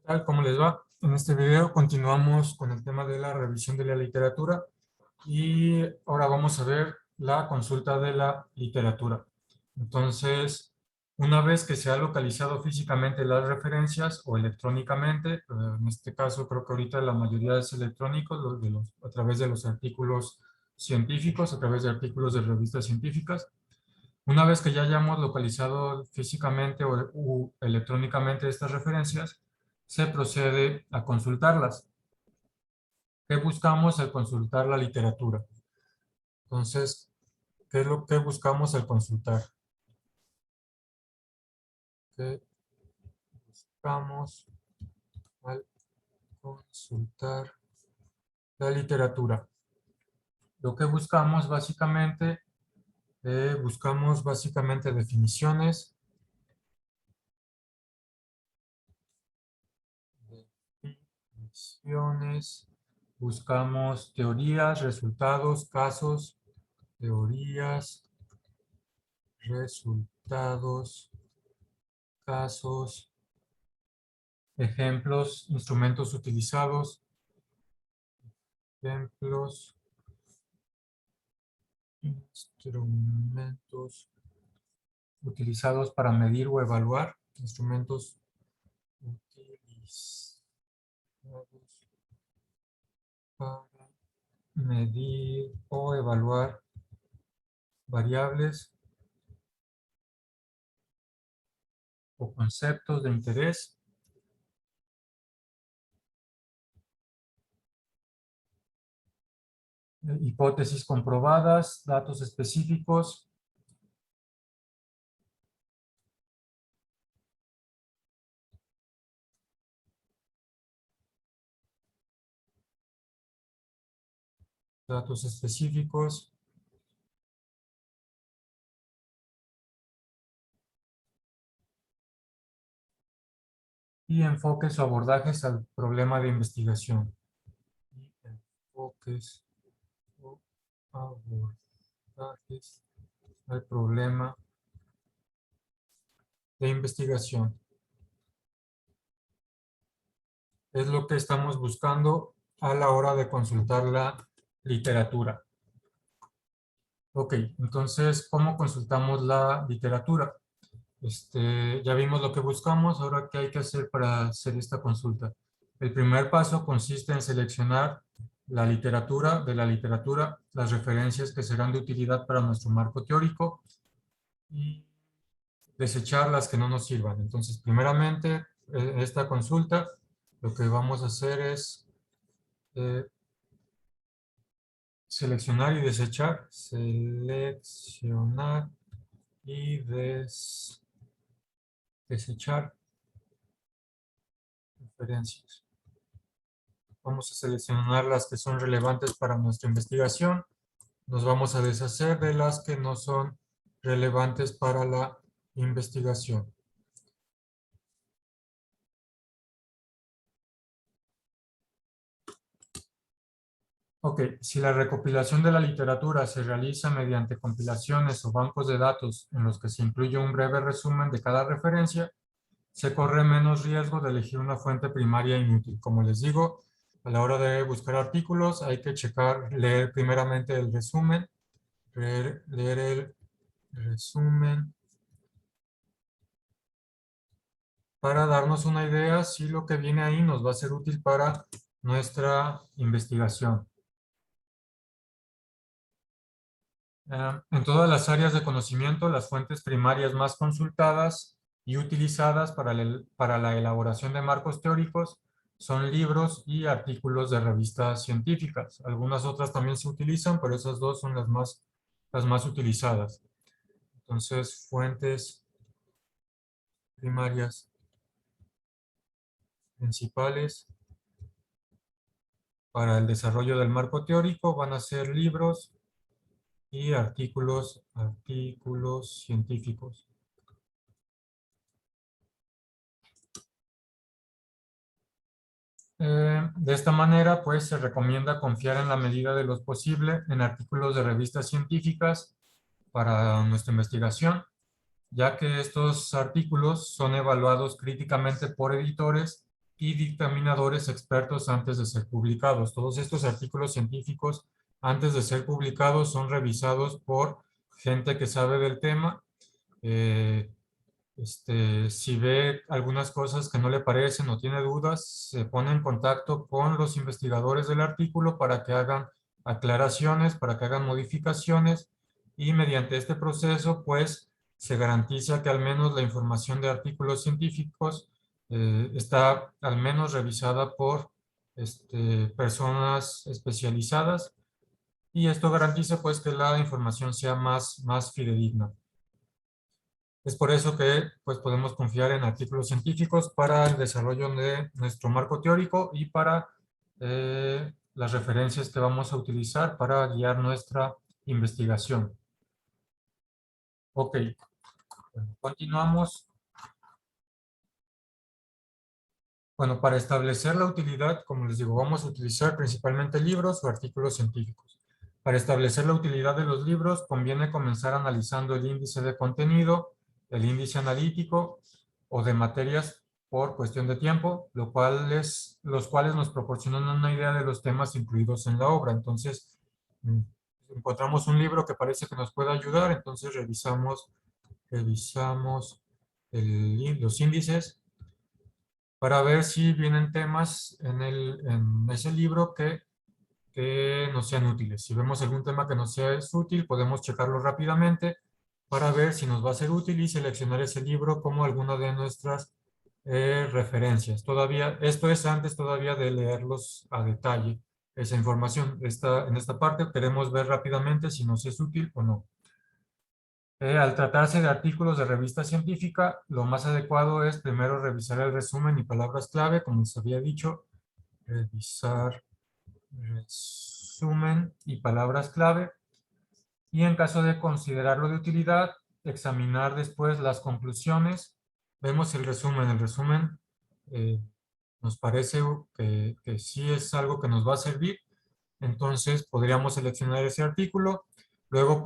Tal, ¿cómo les va? En este video continuamos con el tema de la revisión de la literatura y ahora vamos a ver la consulta de la literatura. Entonces, una vez que se ha localizado físicamente las referencias o electrónicamente, en este caso creo que ahorita la mayoría es electrónico, a través de los artículos científicos, a través de artículos de revistas científicas. Una vez que ya hayamos localizado físicamente o electrónicamente estas referencias, se procede a consultarlas. ¿Qué buscamos al consultar la literatura? Entonces, ¿qué es lo que buscamos al consultar? ¿Qué buscamos al consultar la literatura? Lo que buscamos básicamente definiciones, buscamos teorías, resultados, casos, teorías, resultados, casos, ejemplos, instrumentos utilizados, ejemplos, instrumentos utilizados para medir o evaluar, instrumentos utilizados para medir o evaluar variables o conceptos de interés. Hipótesis comprobadas, datos específicos, y enfoques o abordajes al problema de investigación. Enfoques o abordajes al problema de investigación. Es lo que estamos buscando a la hora de consultar la literatura. Ok, entonces, ¿cómo consultamos la literatura? Ya vimos lo que buscamos, ahora ¿qué hay que hacer para hacer esta consulta? El primer paso consiste en seleccionar de la literatura, las referencias que serán de utilidad para nuestro marco teórico y desechar las que no nos sirvan. Entonces, primeramente, esta consulta, lo que vamos a hacer es seleccionar y desechar, seleccionar y desechar referencias. Vamos a seleccionar las que son relevantes para nuestra investigación. Nos vamos a deshacer de las que no son relevantes para la investigación. Ok, si la recopilación de la literatura se realiza mediante compilaciones o bancos de datos en los que se incluye un breve resumen de cada referencia, se corre menos riesgo de elegir una fuente primaria inútil. Como les digo, a la hora de buscar artículos hay que leer primeramente el resumen, leer el resumen para darnos una idea si lo que viene ahí nos va a ser útil para nuestra investigación. En todas las áreas de conocimiento, las fuentes primarias más consultadas y utilizadas para la elaboración de marcos teóricos son libros y artículos de revistas científicas. Algunas otras también se utilizan, pero esas dos son las más utilizadas. Entonces, fuentes primarias principales para el desarrollo del marco teórico van a ser libros y artículos científicos. De esta manera, pues, se recomienda confiar en la medida de lo posible en artículos de revistas científicas para nuestra investigación, ya que estos artículos son evaluados críticamente por editores y dictaminadores expertos antes de ser publicados. Todos estos artículos científicos antes de ser publicados son revisados por gente que sabe del tema. Si ve algunas cosas que no le parecen o tiene dudas, se pone en contacto con los investigadores del artículo para que hagan aclaraciones, para que hagan modificaciones, y mediante este proceso, pues, se garantiza que al menos la información de artículos científicos está al menos revisada por personas especializadas, y esto garantiza, pues, que la información sea más fidedigna. Es por eso que, pues, podemos confiar en artículos científicos para el desarrollo de nuestro marco teórico y para las referencias que vamos a utilizar para guiar nuestra investigación. Ok, bueno, continuamos. Bueno, para establecer la utilidad, como les digo, vamos a utilizar principalmente libros o artículos científicos. Para establecer la utilidad de los libros, conviene comenzar analizando el índice de contenido, el índice analítico o de materias por cuestión de tiempo, los cuales nos proporcionan una idea de los temas incluidos en la obra. Entonces, encontramos un libro que parece que nos puede ayudar, entonces revisamos los índices para ver si vienen temas en ese libro que nos sean útiles. Si vemos algún tema que nos sea útil, podemos checarlo rápidamente para ver si nos va a ser útil y seleccionar ese libro como alguna de nuestras referencias. Esto es antes todavía de leerlos a detalle, esa información. En esta parte queremos ver rápidamente si nos es útil o no. Al tratarse de artículos de revista científica, lo más adecuado es primero revisar el resumen y palabras clave, como les había dicho, revisar resumen y palabras clave, y en caso de considerarlo de utilidad, examinar después las conclusiones. Vemos el resumen. El resumen nos parece que sí es algo que nos va a servir, entonces podríamos seleccionar ese artículo. Luego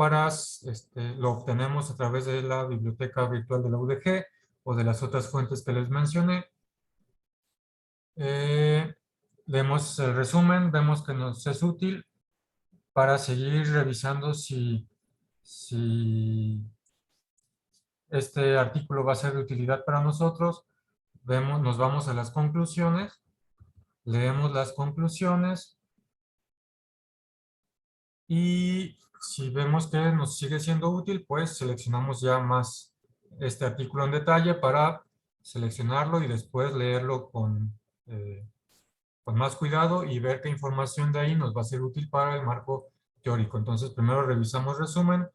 lo obtenemos a través de la biblioteca virtual de la UDG o de las otras fuentes que les mencioné. Vemos el resumen, vemos que nos es útil para seguir revisando si este artículo va a ser de utilidad para nosotros. Nos vamos a las conclusiones, leemos las conclusiones y si vemos que nos sigue siendo útil, pues seleccionamos ya más este artículo en detalle para seleccionarlo y después leerlo con más cuidado y ver qué información de ahí nos va a ser útil para el marco teórico. Entonces, primero revisamos resumen.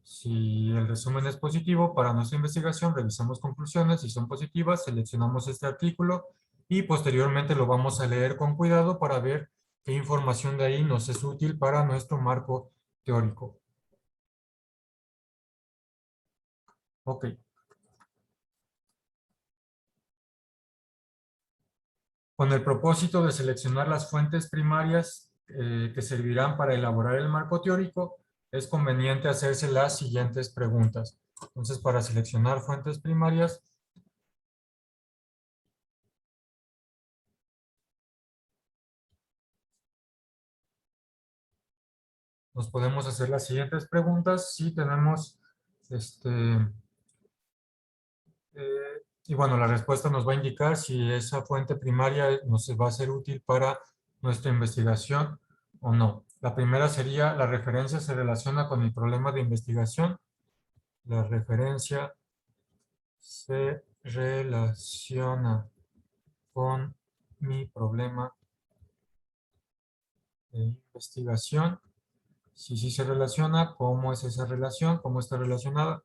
Si el resumen es positivo para nuestra investigación, revisamos conclusiones. Si son positivas, seleccionamos este artículo y posteriormente lo vamos a leer con cuidado para ver qué información de ahí nos es útil para nuestro marco teórico. Ok. Con el propósito de seleccionar las fuentes primarias que servirán para elaborar el marco teórico, es conveniente hacerse las siguientes preguntas. Entonces, para seleccionar fuentes primarias, nos podemos hacer las siguientes preguntas si tenemos, y bueno, la respuesta nos va a indicar si esa fuente primaria nos va a ser útil para nuestra investigación o no. La primera sería, la referencia se relaciona con el problema de investigación. La referencia se relaciona con mi problema de investigación. Si sí se relaciona, ¿cómo es esa relación? ¿Cómo está relacionada?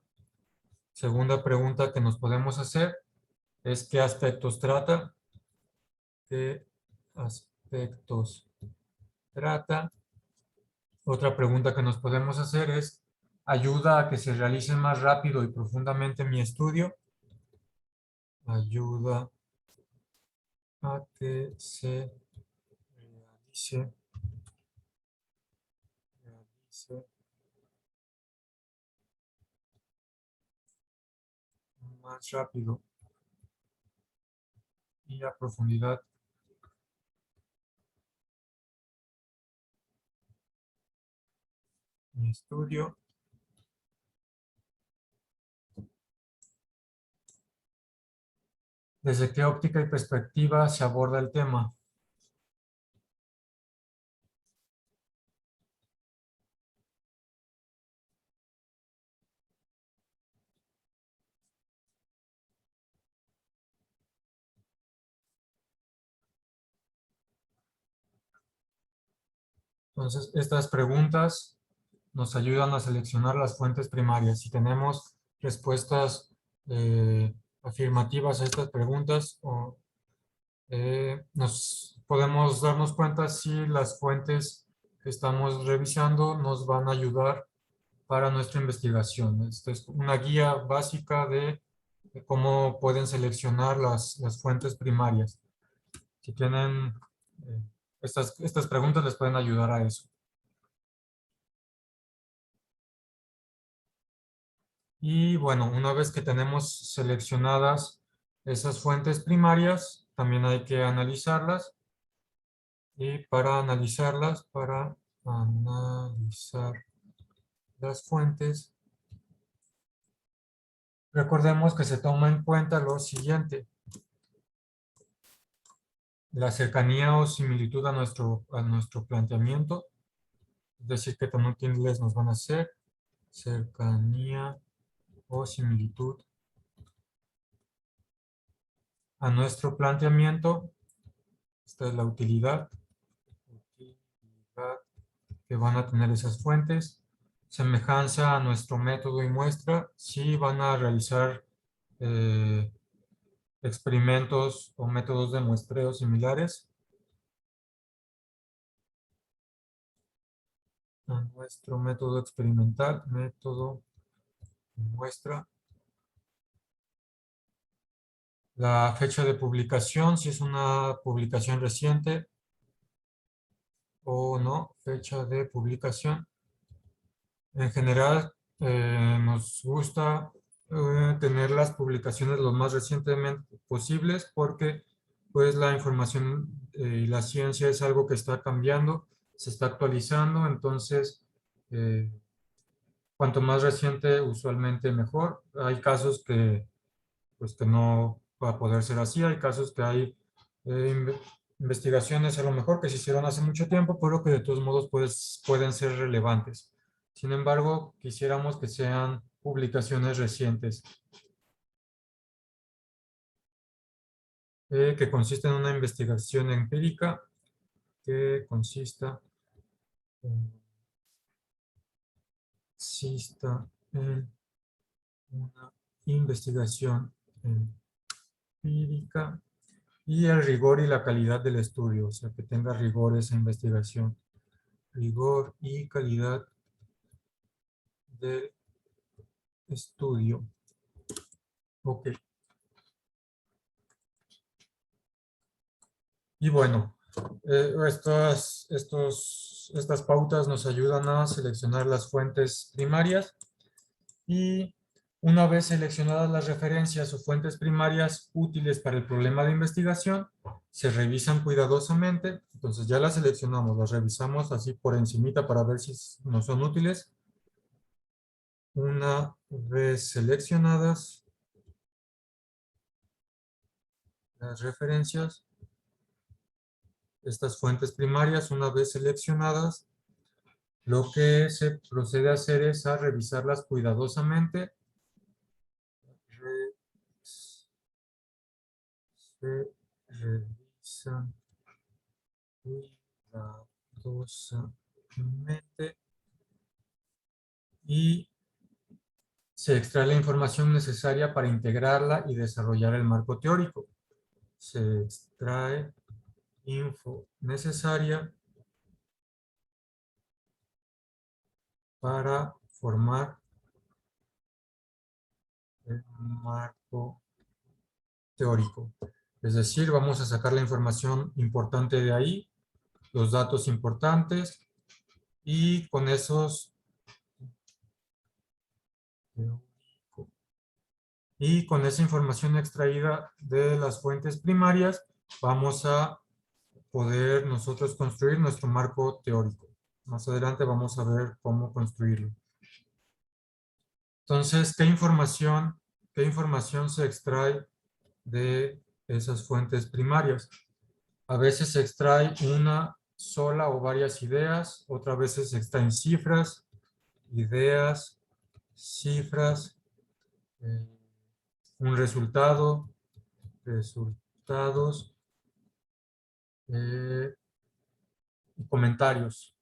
Segunda pregunta que nos podemos hacer es ¿qué aspectos trata? ¿Qué aspectos trata? Otra pregunta que nos podemos hacer es ¿ayuda a que se realice más rápido y profundamente mi estudio? Ayuda a que se realice más rápido y a profundidad. Mi estudio. ¿Desde qué óptica y perspectiva se aborda el tema? Entonces, estas preguntas nos ayudan a seleccionar las fuentes primarias. Si tenemos respuestas afirmativas a estas preguntas, nos podemos darnos cuenta si las fuentes que estamos revisando nos van a ayudar para nuestra investigación. Esta es una guía básica de cómo pueden seleccionar las fuentes primarias. Si tienen estas preguntas, les pueden ayudar a eso. Y bueno, una vez que tenemos seleccionadas esas fuentes primarias, también hay que analizarlas. Y para analizar las fuentes, recordemos que se toma en cuenta lo siguiente: la cercanía o similitud a nuestro planteamiento, es decir, qué tan útiles nos van a ser, cercanía o similitud a nuestro planteamiento. Esta es la utilidad que van a tener esas fuentes. Semejanza a nuestro método y muestra, si van a realizar experimentos o métodos de muestreo similares a nuestro método experimental, método de muestra. La fecha de publicación, si es una publicación reciente o no, fecha de publicación. En general, nos gusta tener las publicaciones lo más recientemente posibles porque pues la información y la ciencia es algo que está cambiando, se está actualizando, entonces cuanto más reciente usualmente mejor. Hay casos pues, que no va a poder ser así, hay casos que hay investigaciones a lo mejor que se hicieron hace mucho tiempo, pero que de todos modos pueden ser relevantes. Sin embargo, quisiéramos que sean publicaciones recientes, que consisten en una investigación empírica, que consista en una investigación empírica y el rigor y la calidad del estudio, o sea, que tenga rigor esa investigación. Rigor y calidad del estudio. Ok. Y bueno, estas pautas nos ayudan a seleccionar las fuentes primarias y una vez seleccionadas las referencias o fuentes primarias útiles para el problema de investigación, se revisan cuidadosamente. Entonces ya las seleccionamos, las revisamos así por encimita para ver si nos son útiles. Una vez seleccionadas las referencias, estas fuentes primarias, una vez seleccionadas, lo que se procede a hacer es a revisarlas cuidadosamente. Se revisan cuidadosamente y se extrae la información necesaria para integrarla y desarrollar el marco teórico. Se extrae info necesaria para formar el marco teórico. Es decir, vamos a sacar la información importante de ahí, los datos importantes, y con esos y con esa información extraída de las fuentes primarias vamos a poder nosotros construir nuestro marco teórico. Más adelante vamos a ver cómo construirlo. Entonces, qué información se extrae de esas fuentes primarias? A veces se extrae una sola o varias ideas, otras veces se extraen cifras, ideas, cifras, un resultado, resultados y comentarios.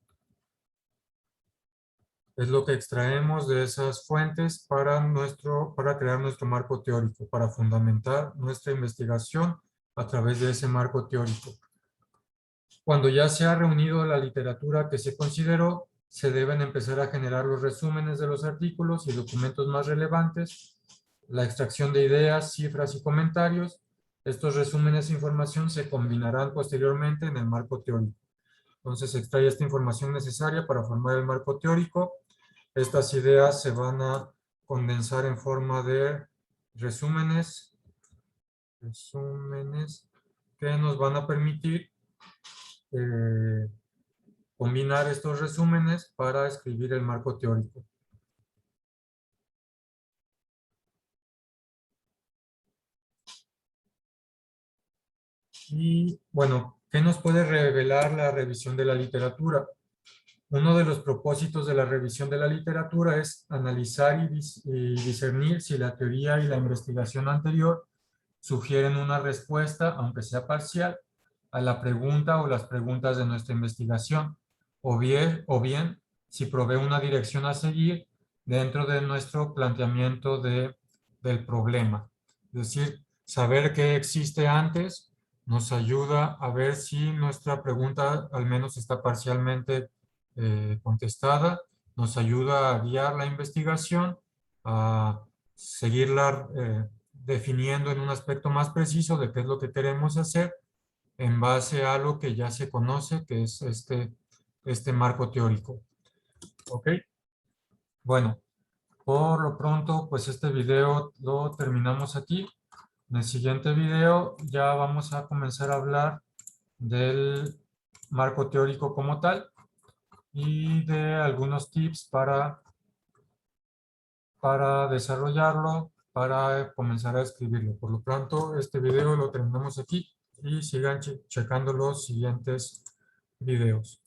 Es lo que extraemos de esas fuentes para crear nuestro marco teórico, para fundamentar nuestra investigación a través de ese marco teórico. Cuando ya se ha reunido la literatura que se consideró, se deben empezar a generar los resúmenes de los artículos y documentos más relevantes, la extracción de ideas, cifras y comentarios. Estos resúmenes e información se combinarán posteriormente en el marco teórico. Entonces se extrae esta información necesaria para formar el marco teórico. Estas ideas se van a condensar en forma de resúmenes que nos van a permitir combinar estos resúmenes para escribir el marco teórico. Y bueno, ¿qué nos puede revelar la revisión de la literatura? Uno de los propósitos de la revisión de la literatura es analizar y discernir si la teoría y la investigación anterior sugieren una respuesta, aunque sea parcial, a la pregunta o las preguntas de nuestra investigación, o bien si provee una dirección a seguir dentro de nuestro planteamiento del problema. Es decir, saber qué existe antes nos ayuda a ver si nuestra pregunta al menos está parcialmente contestada, nos ayuda a guiar la investigación, a seguirla definiendo en un aspecto más preciso de qué es lo que queremos hacer en base a lo que ya se conoce, que es este marco teórico. ¿Ok? Bueno, por lo pronto, pues este video lo terminamos aquí. En el siguiente video ya vamos a comenzar a hablar del marco teórico como tal y de algunos tips para desarrollarlo, para comenzar a escribirlo. Por lo tanto, este video lo terminamos aquí y sigan checando los siguientes videos.